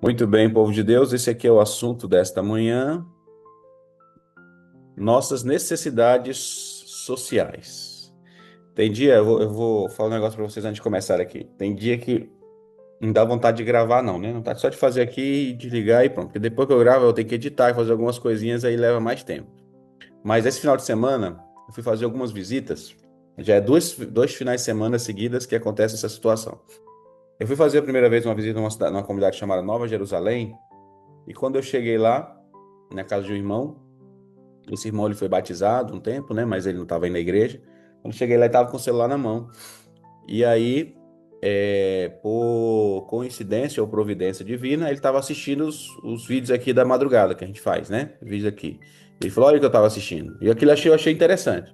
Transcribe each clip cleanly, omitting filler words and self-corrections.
Muito bem, povo de Deus, esse aqui é o assunto desta manhã, nossas necessidades sociais. Tem dia, eu vou falar um negócio para vocês antes de começar aqui. Tem dia que não dá vontade de gravar, não, né? Não tá só de fazer aqui, desligar e pronto. Porque depois que eu gravo, eu tenho que editar e fazer algumas coisinhas, aí leva mais tempo. Mas esse final de semana, eu fui fazer algumas visitas. Já é dois finais de semana seguidas que acontece essa situação. Eu fui fazer a primeira vez uma visita numa cidade, numa comunidade chamada Nova Jerusalém, e quando eu cheguei lá, na casa de um irmão, esse irmão ele foi batizado um tempo, né? Mas ele não estava indo na igreja. Quando cheguei lá, ele estava com o celular na mão. E aí, por coincidência ou providência divina, ele estava assistindo os vídeos aqui da madrugada que a gente faz, né? Vídeos aqui. Ele falou: olha o que eu estava assistindo. E aquilo eu achei interessante.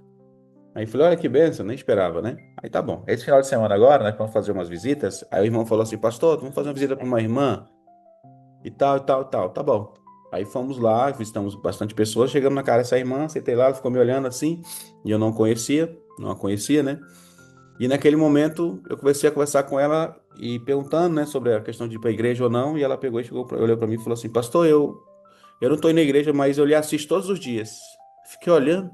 Aí eu falei: olha que bênção, nem esperava, né? Aí tá bom. Esse final de semana agora, nós vamos fazer umas visitas. Aí o irmão falou assim: pastor, vamos fazer uma visita para uma irmã e tal, e tal, e tal. Tá bom. Aí fomos lá, visitamos bastante pessoas, chegamos na casa dessa irmã, sentei lá, ela ficou me olhando assim, e eu não a conhecia, né? E naquele momento eu comecei a conversar com ela e perguntando, né, sobre a questão de ir para a igreja ou não, e ela pegou e olhou para mim e falou assim: pastor, eu não estou indo na igreja, mas eu lhe assisto todos os dias. Fiquei olhando,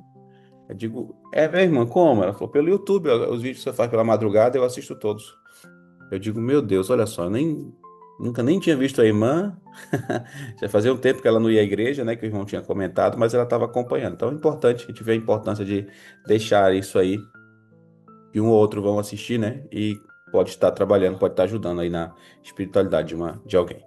eu digo: é, minha irmã, como? Ela falou: pelo YouTube, os vídeos que você faz pela madrugada, eu assisto todos. Eu digo: meu Deus, olha só, nunca nem tinha visto a irmã. Já fazia um tempo que ela não ia à igreja, né? Que o irmão tinha comentado, mas ela estava acompanhando. Então é importante a gente ver a importância de deixar isso aí, que um ou outro vão assistir, né? E pode estar trabalhando, pode estar ajudando aí na espiritualidade de alguém.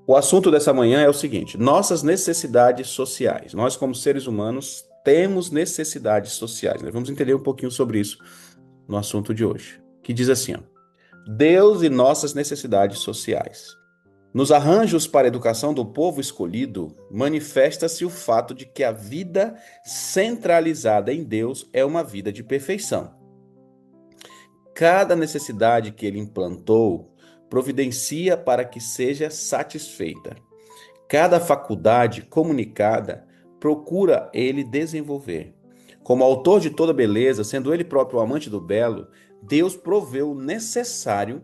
O assunto dessa manhã é o seguinte: nossas necessidades sociais. Nós, como seres humanos, temos necessidades sociais, né? Vamos entender um pouquinho sobre isso no assunto de hoje. Que diz assim, ó: Deus e nossas necessidades sociais. Nos arranjos para a educação do povo escolhido, manifesta-se o fato de que a vida centralizada em Deus é uma vida de perfeição. Cada necessidade que ele implantou providencia para que seja satisfeita. Cada faculdade comunicada procura ele desenvolver. Como autor de toda beleza, sendo ele próprio o amante do belo, Deus proveu o necessário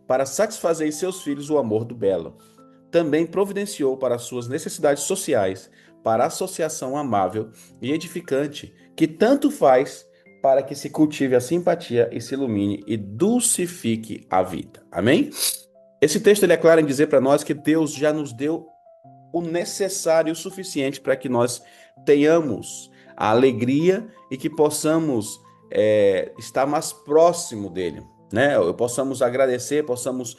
para satisfazer em seus filhos o amor do belo. Também providenciou para suas necessidades sociais, para a associação amável e edificante, que tanto faz para que se cultive a simpatia e se ilumine e dulcifique a vida. Amém? Esse texto ele é claro em dizer para nós que Deus já nos deu o necessário e o suficiente para que nós tenhamos a alegria e que possamos estar mais próximo dele, né? Possamos agradecer, possamos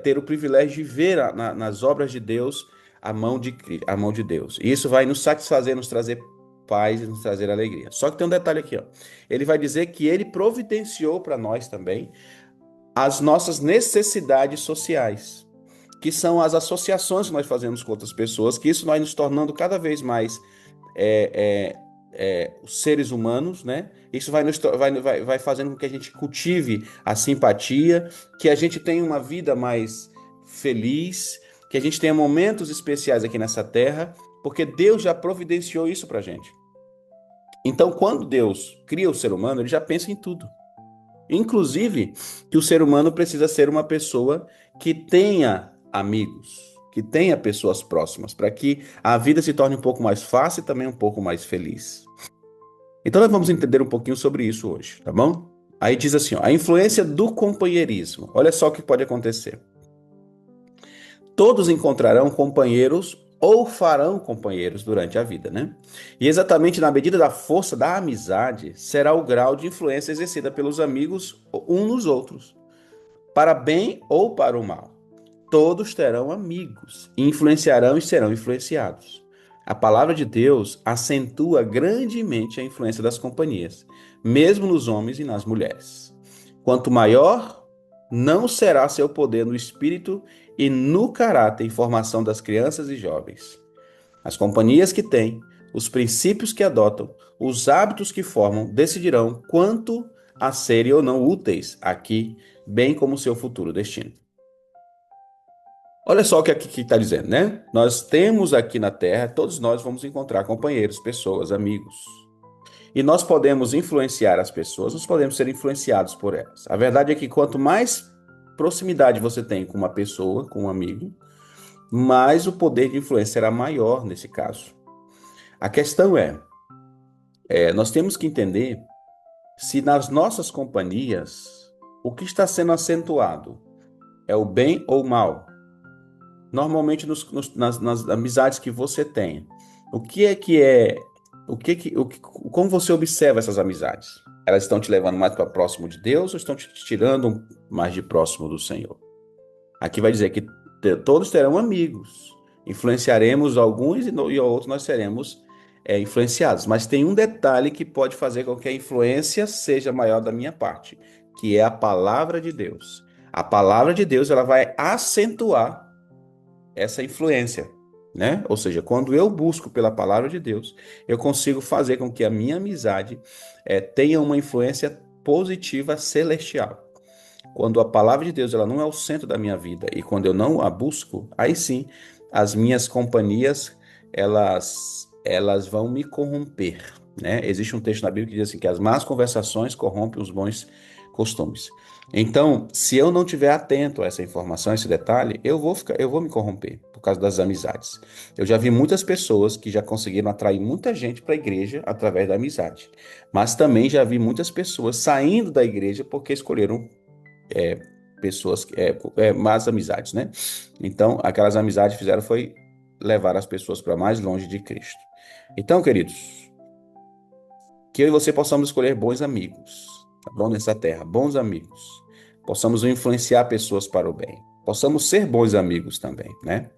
ter o privilégio de ver nas obras de Deus a mão de Deus. E isso vai nos satisfazer, nos trazer paz e nos trazer alegria. Só que tem um detalhe aqui, ó. Ele vai dizer que ele providenciou para nós também as nossas necessidades sociais, que são as associações que nós fazemos com outras pessoas, que isso vai nos tornando cada vez mais os seres humanos, né? Isso vai fazendo com que a gente cultive a simpatia, que a gente tenha uma vida mais feliz, que a gente tenha momentos especiais aqui nessa terra, porque Deus já providenciou isso para a gente. Então, quando Deus cria o ser humano, ele já pensa em tudo. Inclusive, que o ser humano precisa ser uma pessoa que tenha amigos, que tenha pessoas próximas, para que a vida se torne um pouco mais fácil e também um pouco mais feliz. Então, nós vamos entender um pouquinho sobre isso hoje, tá bom? Aí diz assim, ó: a influência do companheirismo. Olha só o que pode acontecer. Todos encontrarão companheiros ou farão companheiros durante a vida, né? E exatamente na medida da força da amizade será o grau de influência exercida pelos amigos uns nos outros, para bem ou para o mal. Todos terão amigos, influenciarão e serão influenciados. A palavra de Deus acentua grandemente a influência das companhias, mesmo nos homens e nas mulheres. Quanto maior, não será seu poder no espírito e no caráter em formação das crianças e jovens. As companhias que têm, os princípios que adotam, os hábitos que formam, decidirão quanto a serem ou não úteis aqui, bem como seu futuro destino. Olha só o que aqui está dizendo, né? Nós temos aqui na Terra, todos nós vamos encontrar companheiros, pessoas, amigos. E nós podemos influenciar as pessoas, nós podemos ser influenciados por elas. A verdade é que quanto mais proximidade você tem com uma pessoa, com um amigo, mais o poder de influência será maior nesse caso. A questão nós temos que entender se nas nossas companhias o que está sendo acentuado é o bem ou o mal. Normalmente nas amizades que você tem, o que é, como você observa essas amizades? Elas estão te levando mais para próximo de Deus ou estão te tirando mais de próximo do Senhor? Aqui vai dizer que todos terão amigos. Influenciaremos alguns e outros nós seremos influenciados. Mas tem um detalhe que pode fazer com que a influência seja maior da minha parte, que é a palavra de Deus. A palavra de Deus ela vai acentuar essa influência, né? Ou seja, quando eu busco pela palavra de Deus, eu consigo fazer com que a minha amizade tenha uma influência positiva celestial. Quando a palavra de Deus ela não é o centro da minha vida e quando eu não a busco, aí sim as minhas companhias elas vão me corromper, né? Existe um texto na Bíblia que diz assim que as más conversações corrompem os bons costumes. Então, se eu não tiver atento a essa informação, a esse detalhe, eu vou me corromper por causa das amizades. Eu já vi muitas pessoas que já conseguiram atrair muita gente para a igreja através da amizade, mas também já vi muitas pessoas saindo da igreja porque escolheram pessoas, más amizades, né? Então, aquelas amizades fizeram foi levar as pessoas para mais longe de Cristo. Então, queridos, que eu e você possamos escolher bons amigos, tá bom? Nessa terra, bons amigos. Possamos influenciar pessoas para o bem. Possamos ser bons amigos também, né?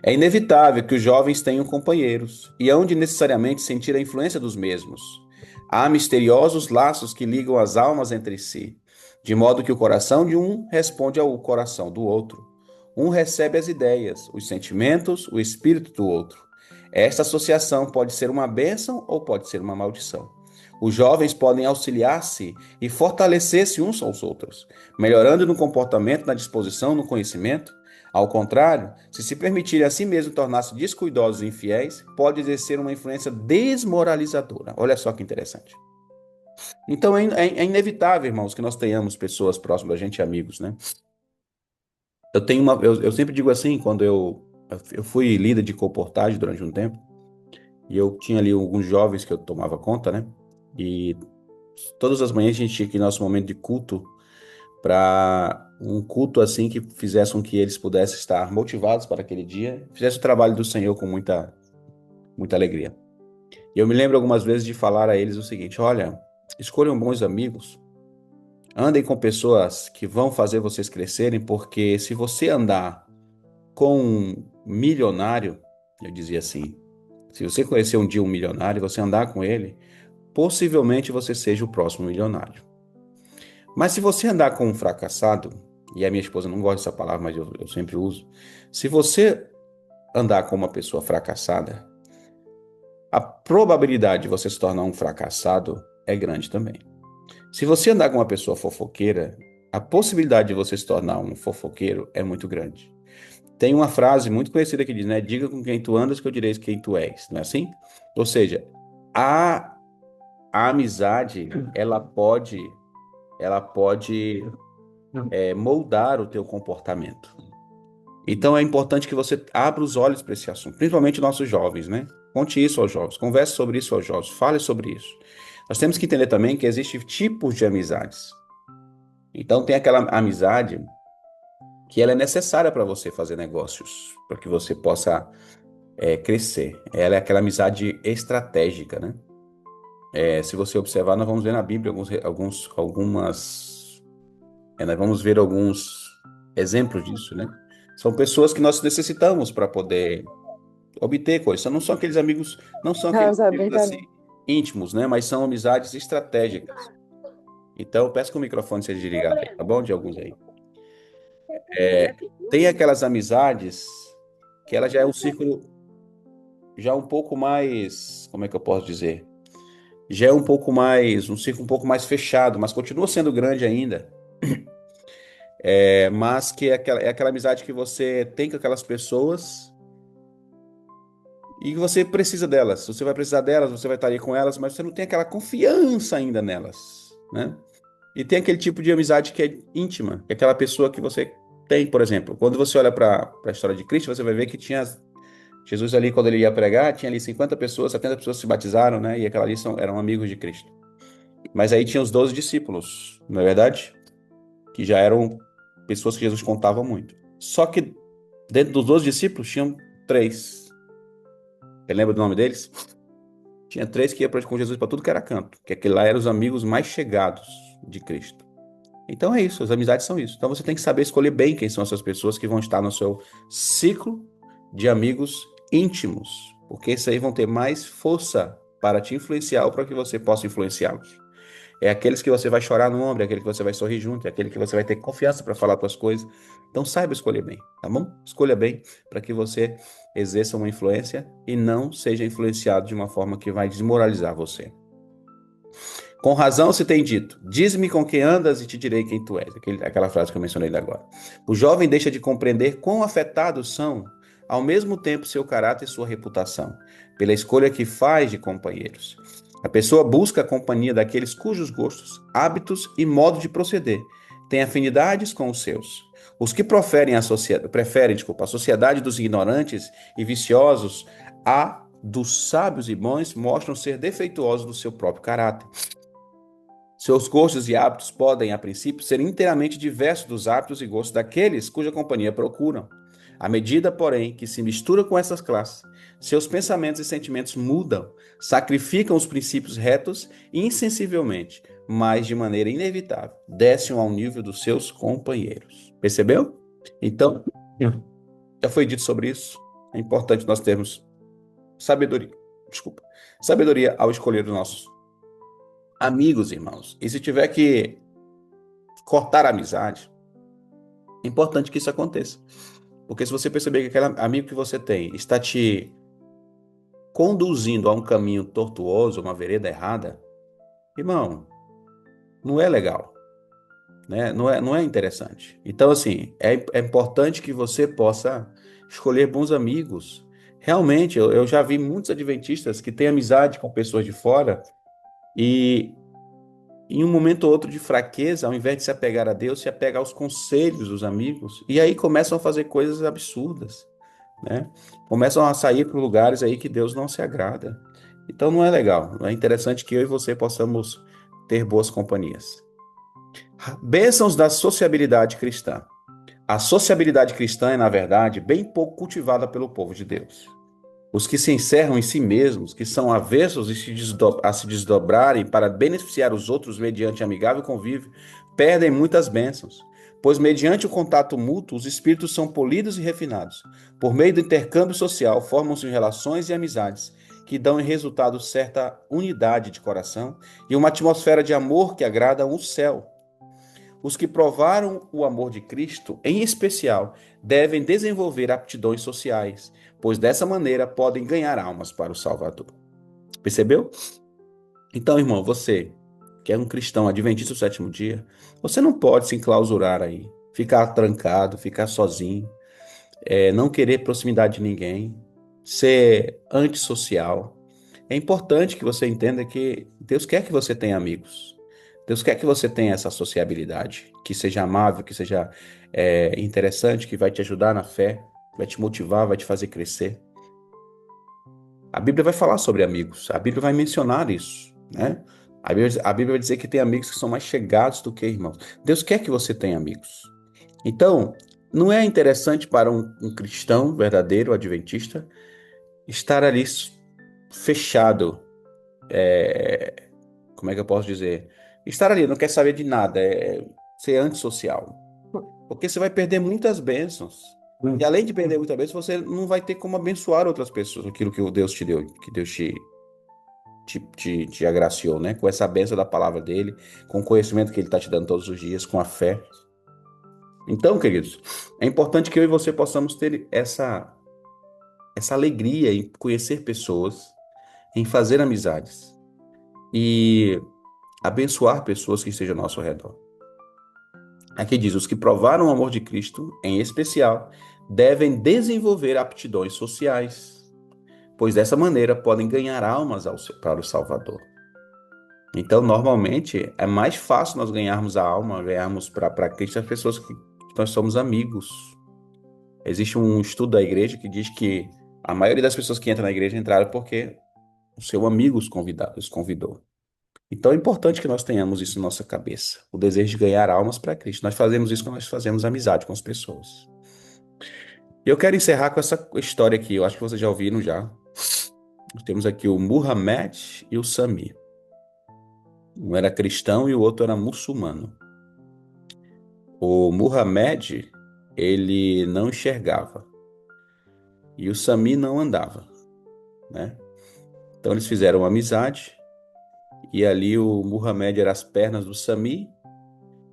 É inevitável que os jovens tenham companheiros e hão de necessariamente sentir a influência dos mesmos. Há misteriosos laços que ligam as almas entre si, de modo que o coração de um responde ao coração do outro. Um recebe as ideias, os sentimentos, o espírito do outro. Esta associação pode ser uma bênção ou pode ser uma maldição. Os jovens podem auxiliar-se e fortalecer-se uns aos outros, melhorando no comportamento, na disposição, no conhecimento. Ao contrário, se permitirem a si mesmo tornar-se descuidosos e infiéis, pode exercer uma influência desmoralizadora. Olha só que interessante. Então é inevitável, irmãos, que nós tenhamos pessoas próximas da gente, amigos, né? Eu sempre digo assim, quando eu fui líder de comportagem durante um tempo, e eu tinha ali alguns jovens que eu tomava conta, né? E todas as manhãs a gente tinha aqui nosso momento de culto, para um culto assim que fizesse com que eles pudessem estar motivados para aquele dia, fizesse o trabalho do Senhor com muita alegria. E eu me lembro algumas vezes de falar a eles o seguinte: olha, escolham bons amigos, andem com pessoas que vão fazer vocês crescerem, porque se você andar com um milionário, eu dizia assim, se você conhecer um dia um milionário e você andar com ele, possivelmente você seja o próximo milionário. Mas se você andar com um fracassado, e a minha esposa não gosta dessa palavra, mas eu sempre uso, se você andar com uma pessoa fracassada, a probabilidade de você se tornar um fracassado é grande também. Se você andar com uma pessoa fofoqueira, a possibilidade de você se tornar um fofoqueiro é muito grande. Tem uma frase muito conhecida que diz, né? Diga com quem tu andas que eu direi quem tu és. Não é assim? Ou seja, a, a amizade, ela pode moldar o teu comportamento. Então é importante que você abra os olhos para esse assunto, principalmente nossos jovens, né? Conte isso aos jovens, converse sobre isso aos jovens, fale sobre isso. Nós temos que entender também que existem tipos de amizades. Então tem aquela amizade que ela é necessária para você fazer negócios, para que você possa crescer. Ela é aquela amizade estratégica, né? Se você observar, nós vamos ver na Bíblia nós vamos ver alguns exemplos disso, né? São pessoas que nós necessitamos para poder obter coisas. Não são aqueles amigos, não são aqueles Causa amigos assim brincadeira. íntimos, né? Mas são amizades estratégicas. Então, eu peço que o microfone seja desligado aí, tá bom? De alguns aí. Tem aquelas amizades que ela já é um círculo já um pouco mais, como é que eu posso dizer? Já é um círculo um pouco mais fechado, mas continua sendo grande ainda. Mas que é aquela amizade que você tem com aquelas pessoas e que você precisa delas. Você vai precisar delas, você vai estar aí com elas, mas você não tem aquela confiança ainda nelas, né? E tem aquele tipo de amizade que é íntima, que é aquela pessoa que você tem, por exemplo, quando você olha para a história de Cristo, você vai ver que tinha Jesus ali, quando ele ia pregar, tinha ali 50 pessoas, 70 pessoas se batizaram, né? E aquela ali eram amigos de Cristo. Mas aí tinha os 12 discípulos, não é verdade? Que já eram pessoas que Jesus contava muito. Só que dentro dos 12 discípulos tinham três. Você lembra do nome deles? Tinha três que iam com Jesus para tudo que era canto, que aquele lá eram os amigos mais chegados de Cristo. Então é isso, as amizades são isso. Então você tem que saber escolher bem quem são essas pessoas que vão estar no seu ciclo de amigos íntimos, porque esses aí vão ter mais força para te influenciar ou para que você possa influenciá-los. É aqueles que você vai chorar no ombro, é aquele que você vai sorrir junto, é aquele que você vai ter confiança para falar suas coisas. Então saiba escolher bem, tá bom? Escolha bem para que você exerça uma influência e não seja influenciado de uma forma que vai desmoralizar você. Com razão se tem dito, diz-me com quem andas e te direi quem tu és. Aquela frase que eu mencionei agora. O jovem deixa de compreender quão afetados são, ao mesmo tempo, seu caráter e sua reputação, pela escolha que faz de companheiros. A pessoa busca a companhia daqueles cujos gostos, hábitos e modo de proceder têm afinidades com os seus. Os que preferem a sociedade dos ignorantes e viciosos a dos sábios e bons mostram ser defeituosos do seu próprio caráter. Seus gostos e hábitos podem, a princípio, ser inteiramente diversos dos hábitos e gostos daqueles cuja companhia procuram. À medida, porém, que se mistura com essas classes, seus pensamentos e sentimentos mudam, sacrificam os princípios retos e, insensivelmente, mas de maneira inevitável, descem ao nível dos seus companheiros. Percebeu? Então, já foi dito sobre isso. É importante nós termos sabedoria. Desculpa. Sabedoria ao escolher os nossos amigos, irmãos. E se tiver que cortar a amizade, é importante que isso aconteça. Porque se você perceber que aquele amigo que você tem está te conduzindo a um caminho tortuoso, uma vereda errada, irmão, não é legal, né? Não é interessante. Então, assim, é importante que você possa escolher bons amigos. Realmente, eu já vi muitos adventistas que têm amizade com pessoas de fora e em um momento ou outro de fraqueza, ao invés de se apegar a Deus, se apega aos conselhos dos amigos, e aí começam a fazer coisas absurdas, né? Começam a sair para lugares aí que Deus não se agrada. Então não é legal. É interessante que eu e você possamos ter boas companhias. Bênçãos da sociabilidade cristã. A sociabilidade cristã é, na verdade, bem pouco cultivada pelo povo de Deus. Os que se encerram em si mesmos, que são avessos a se desdobrarem para beneficiar os outros mediante amigável convívio, perdem muitas bênçãos, pois mediante o contato mútuo os espíritos são polidos e refinados. Por meio do intercâmbio social formam-se relações e amizades que dão em resultado certa unidade de coração e uma atmosfera de amor que agrada o céu. Os que provaram o amor de Cristo, em especial, devem desenvolver aptidões sociais, pois dessa maneira podem ganhar almas para o Salvador. Percebeu? Então, irmão, você que é um cristão adventista do sétimo dia, você não pode se enclausurar aí, ficar trancado, ficar sozinho, não querer proximidade de ninguém, ser antissocial. É importante que você entenda que Deus quer que você tenha amigos. Deus quer que você tenha essa sociabilidade, que seja amável, que seja interessante, que vai te ajudar na fé, vai te motivar, vai te fazer crescer. A Bíblia vai falar sobre amigos, a Bíblia vai mencionar isso, né? A Bíblia vai dizer que tem amigos que são mais chegados do que irmãos. Deus quer que você tenha amigos. Então, não é interessante para um cristão verdadeiro, adventista, estar ali fechado, como é que eu posso dizer? Estar ali, não quer saber de nada, ser antissocial. Porque você vai perder muitas bênçãos. E além de perder muitas bênçãos, você não vai ter como abençoar outras pessoas, aquilo que o Deus te deu, que Deus te agraciou, né? Com essa bênção da palavra dele, com o conhecimento que ele está te dando todos os dias, com a fé. Então, queridos, é importante que eu e você possamos ter essa alegria em conhecer pessoas, em fazer amizades e abençoar pessoas que estejam ao nosso redor. Aqui diz: os que provaram o amor de Cristo, em especial, devem desenvolver aptidões sociais, pois dessa maneira podem ganhar almas para o Salvador. Então, normalmente, é mais fácil nós ganharmos a alma, ganharmos para Cristo as pessoas nós somos amigos. Existe um estudo da igreja que diz que a maioria das pessoas que entram na igreja entraram porque o seu amigo os convidou. Então é importante que nós tenhamos isso na nossa cabeça, o desejo de ganhar almas para Cristo. Nós fazemos isso quando nós fazemos amizade com as pessoas. E eu quero encerrar com essa história aqui, eu acho que vocês já ouviram já. Nós temos aqui o Muhammad e o Sami. Um era cristão e o outro era muçulmano. O Muhammad, ele não enxergava e o Sami não andava, né? Então eles fizeram uma amizade e ali o Muhammad era as pernas do Sami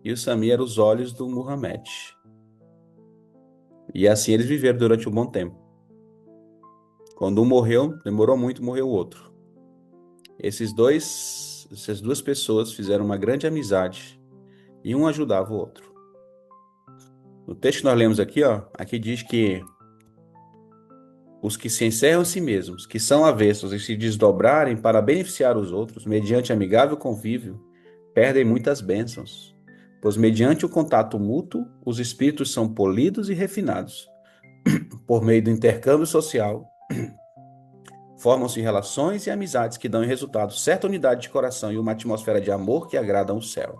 e o Sami era os olhos do Muhammad. E assim eles viveram durante um bom tempo. Quando um morreu, demorou muito, morreu o outro. Essas duas pessoas fizeram uma grande amizade e um ajudava o outro. No texto que nós lemos aqui, aqui diz que os que se encerram a si mesmos, que são avessos e se desdobrarem para beneficiar os outros, mediante amigável convívio, perdem muitas bênçãos. Pois mediante o contato mútuo, os espíritos são polidos e refinados. Por meio do intercâmbio social, formam-se relações e amizades que dão em resultado certa unidade de coração e uma atmosfera de amor que agradam o céu.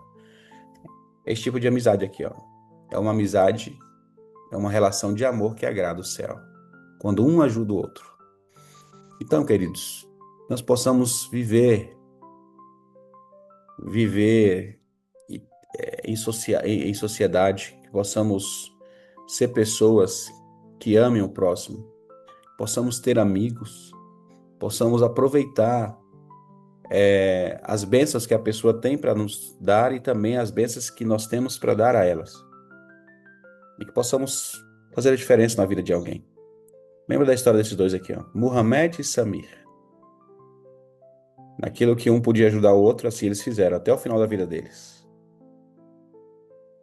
Esse tipo de amizade aqui, é uma amizade, é uma relação de amor que agrada o céu, quando um ajuda o outro. Então, queridos, nós possamos viver em sociedade, que possamos ser pessoas que amem o próximo, possamos ter amigos, possamos aproveitar as bênçãos que a pessoa tem para nos dar e também as bênçãos que nós temos para dar a elas. E que possamos fazer a diferença na vida de alguém. Lembra da história desses dois aqui, Muhammad e Samir. Naquilo que um podia ajudar o outro, assim eles fizeram, até o final da vida deles.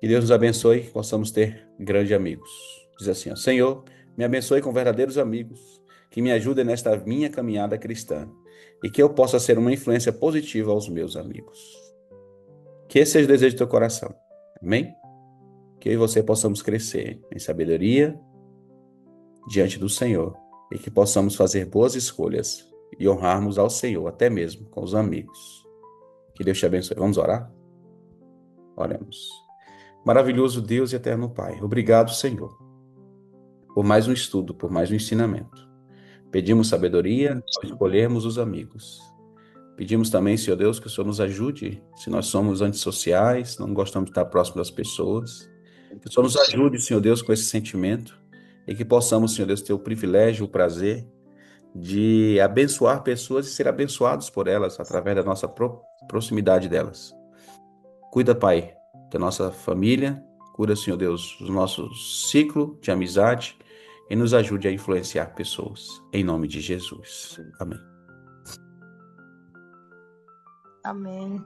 Que Deus nos abençoe, que possamos ter grandes amigos. Diz assim, Senhor, me abençoe com verdadeiros amigos, que me ajudem nesta minha caminhada cristã, e que eu possa ser uma influência positiva aos meus amigos. Que esse seja o desejo do teu coração. Amém? Que eu e você possamos crescer em sabedoria diante do Senhor, e que possamos fazer boas escolhas e honrarmos ao Senhor, até mesmo com os amigos. Que Deus te abençoe. Vamos orar? Oremos. Maravilhoso Deus e eterno Pai, obrigado, Senhor, por mais um estudo, por mais um ensinamento. Pedimos sabedoria ao escolhermos os amigos. Pedimos também, Senhor Deus, que o Senhor nos ajude, se nós somos antissociais, não gostamos de estar próximo das pessoas, que o Senhor nos ajude, Senhor Deus, com esse sentimento, e que possamos, Senhor Deus, ter o privilégio, o prazer de abençoar pessoas e ser abençoados por elas, através da nossa proximidade delas. Cuida, Pai, da nossa família, cuida, Senhor Deus, do nosso ciclo de amizade e nos ajude a influenciar pessoas. Em nome de Jesus. Amém. Amém.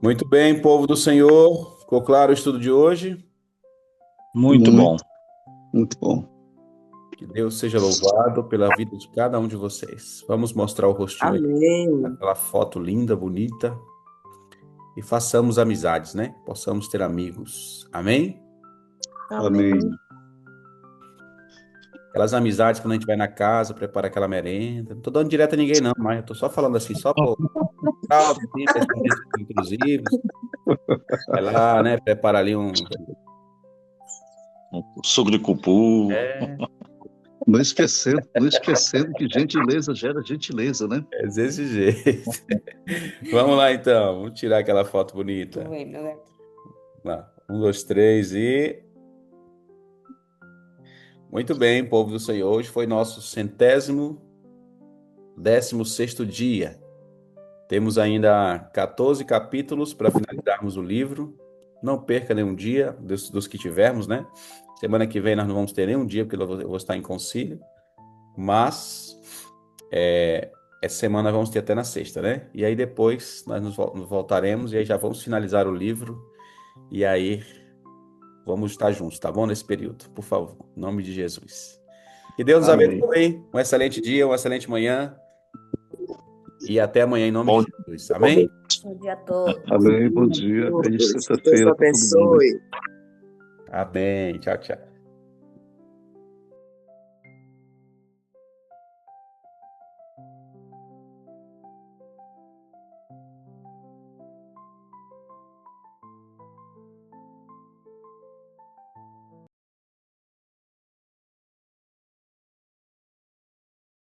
Muito bem, povo do Senhor. Ficou claro o estudo de hoje? Muito bom. Muito bom. Que Deus seja louvado pela vida de cada um de vocês. Vamos mostrar o rostinho aqui, Amém. aquela foto linda, bonita. E façamos amizades, né? Possamos ter amigos. Amém? Amém. Aquelas amizades quando a gente vai na casa, prepara aquela merenda. Não tô dando direto a ninguém, não, mas eu tô só falando assim, só por causa, assim, pensamentos intrusivos. Vai lá, né? Prepara ali um. Suco de cupu. Não esquecendo que gentileza gera gentileza, né? É desse jeito. Vamos lá, então. Vamos tirar aquela foto bonita. Lá. 1, 2, 3 e... Muito bem, povo do Senhor. Hoje foi nosso 116º dia. Temos ainda 14 capítulos para finalizarmos o livro. Não perca nenhum dia dos que tivermos, né? Semana que vem nós não vamos ter nenhum dia, porque eu vou estar em concílio. Mas essa semana vamos ter até na sexta, né? E aí depois nós nos voltaremos e aí já vamos finalizar o livro. E aí vamos estar juntos, tá bom? Nesse período, por favor. Em nome de Jesus. Que Deus nos abençoe. Um excelente dia, uma excelente manhã. E até amanhã, em nome de Jesus. Amém? Bom dia a todos. Amém. Bom dia. Feliz Deus sexta-feira para todo mundo. abençoe. Amém. Tchau, tchau.